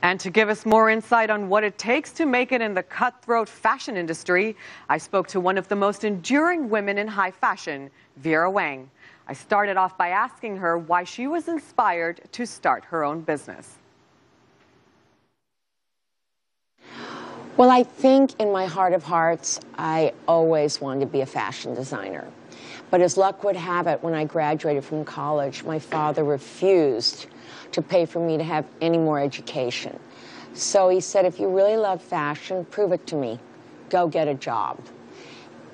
And to give us more insight on what it takes to make it in the cutthroat fashion industry, I spoke to one of the most enduring women in high fashion, Vera Wang. I started off by asking her why she was inspired to start her own business. Well, I think in my heart of hearts, I always wanted to be a fashion designer. But as luck would have it, when I graduated from college, my father refused to pay for me to have any more education. So he said, if you really love fashion, prove it to me. Go get a job.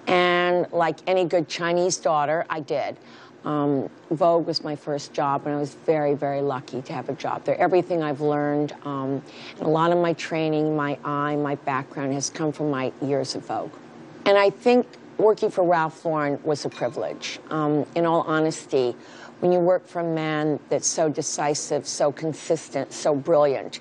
And like any good Chinese daughter, I did. Vogue was my first job, and I was very, very lucky to have a job there. Everything I've learned, and a lot of my training, my eye, my background has come from my years of Vogue. And I think working for Ralph Lauren was a privilege. In all honesty, when you work for a man that's so decisive, so consistent, so brilliant,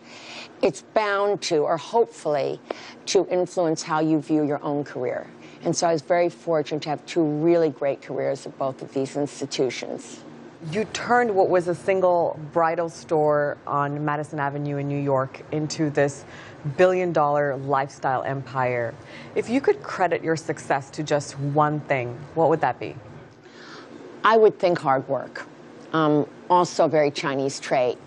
it's bound to, or hopefully, to influence how you view your own career. And so I was very fortunate to have two really great careers at both of these institutions. You turned what was a single bridal store on Madison Avenue in New York into this billion-dollar lifestyle empire. If you could credit your success to just one thing, what would that be? I would think hard work. Also a very Chinese trait.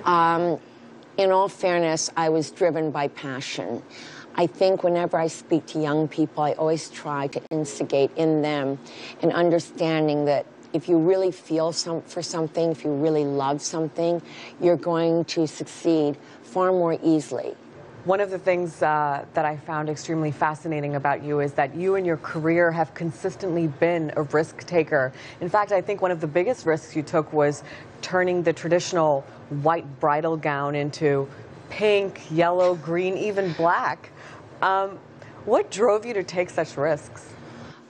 In all fairness, I was driven by passion. I think whenever I speak to young people, I always try to instigate in them an understanding that if you really feel for something, if you really love something, you're going to succeed far more easily. One of the things that I found extremely fascinating about you is that you in your career have consistently been a risk taker. In fact, I think one of the biggest risks you took was turning the traditional white bridal gown into pink, yellow, green, even black. What drove you to take such risks?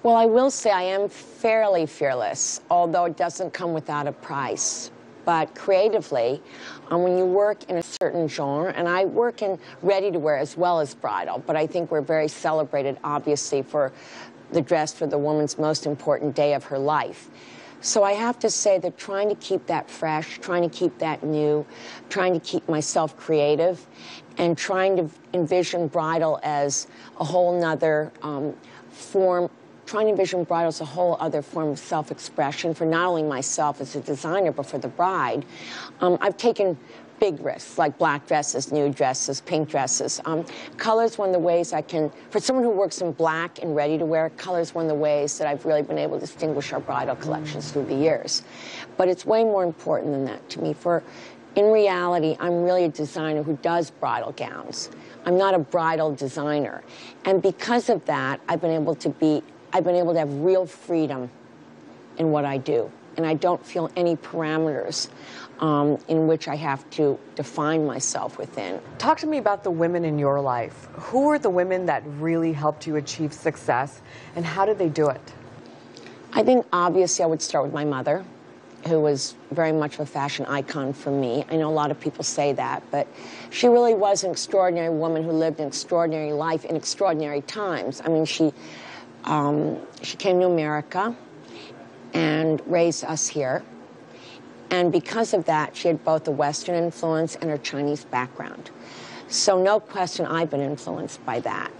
Well, I will say I am fairly fearless, although it doesn't come without a price. But creatively, when you work in a certain genre, and I work in ready-to-wear as well as bridal, but I think we're very celebrated, obviously, for the dress for the woman's most important day of her life. So I have to say that trying to keep that fresh, trying to keep that new, trying to keep myself creative, and trying to envision bridal as a whole nother form, trying to envision bridal as a whole other form of self-expression for not only myself as a designer, but for the bride. I've taken big risks, like black dresses, nude dresses, pink dresses. Color's one of the ways I can, for someone who works in black and ready-to-wear, color's one of the ways that I've really been able to distinguish our bridal collections through the years. But it's way more important than that to me. In reality, I'm really a designer who does bridal gowns. I'm not a bridal designer. And because of that, I've been able to have real freedom in what I do. And I don't feel any parameters in which I have to define myself within. Talk to me about the women in your life. Who were the women that really helped you achieve success, and how did they do it? I think obviously I would start with my mother, who was very much of a fashion icon for me. I know a lot of people say that, but she really was an extraordinary woman who lived an extraordinary life in extraordinary times. I mean, she came to America and raised us here. And because of that, she had both a Western influence and her Chinese background. So no question I've been influenced by that.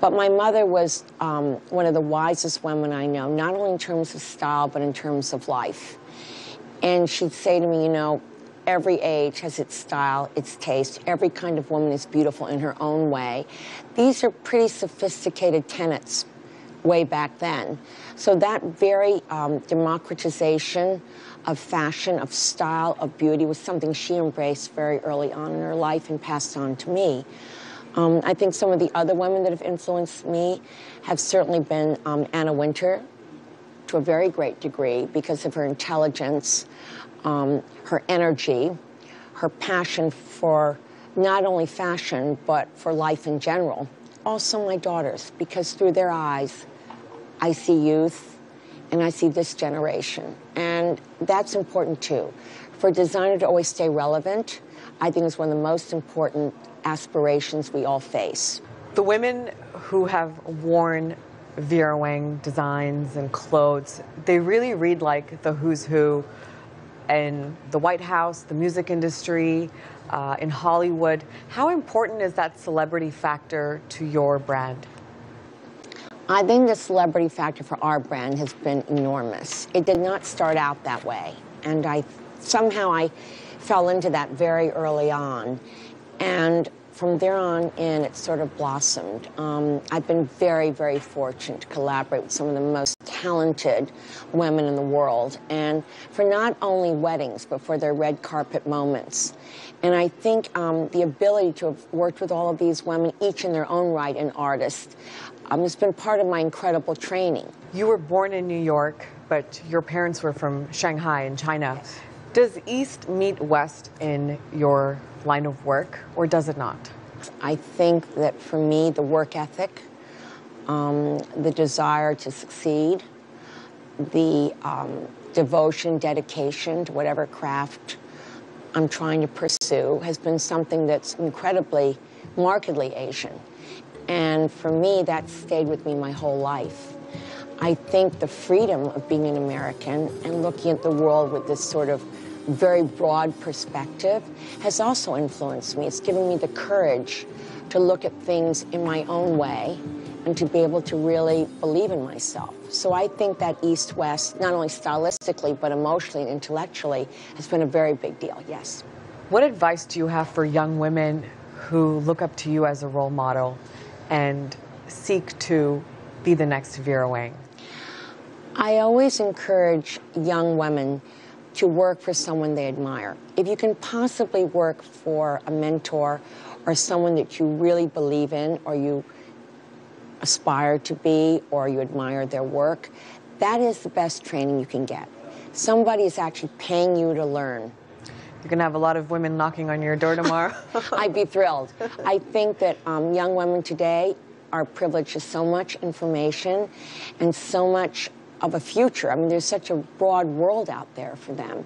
But my mother was one of the wisest women I know, not only in terms of style, but in terms of life. And she'd say to me, you know, every age has its style, its taste. Every kind of woman is beautiful in her own way. These are pretty sophisticated tenets way back then. So that very democratization of fashion, of style, of beauty was something she embraced very early on in her life and passed on to me. I think some of the other women that have influenced me have certainly been Anna Wintour, to a very great degree, because of her intelligence, her energy, her passion for not only fashion, but for life in general. Also my daughters, because through their eyes, I see youth, and I see this generation. And that's important too. For a designer to always stay relevant, I think is one of the most important aspirations we all face. The women who have worn Vera Wang designs and clothes, they really read like the who's who in the White House, the music industry. in Hollywood. How important is that celebrity factor to your brand? I think the celebrity factor for our brand has been enormous. It did not start out that way, and somehow I fell into that very early on, and from there on in, it sort of blossomed. I've been very, very fortunate to collaborate with some of the most talented women in the world, and for not only weddings, but for their red carpet moments. And I think the ability to have worked with all of these women, each in their own right an artist, has been part of my incredible training. You were born in New York, but your parents were from Shanghai in China. Yes. Does East meet West in your line of work, or does it not? I think that for me, the work ethic, the desire to succeed, the devotion, dedication to whatever craft I'm trying to pursue has been something that's incredibly, markedly Asian. And for me, that stayed with me my whole life. I think the freedom of being an American and looking at the world with this sort of very broad perspective has also influenced me. It's given me the courage to look at things in my own way and to be able to really believe in myself. So I think that East-West, not only stylistically, but emotionally and intellectually, has been a very big deal, yes. What advice do you have for young women who look up to you as a role model and seek to be the next Vera Wang? I always encourage young women to work for someone they admire. If you can possibly work for a mentor or someone that you really believe in or you aspire to be or you admire their work, that is the best training you can get. Somebody is actually paying you to learn. You're going to have a lot of women knocking on your door tomorrow. I'd be thrilled. I think that young women today are privileged to so much information and so much of a future. I mean, there's such a broad world out there for them.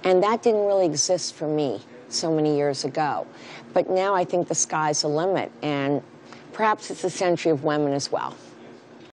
And that didn't really exist for me so many years ago. But now I think the sky's the limit, and perhaps it's the century of women as well.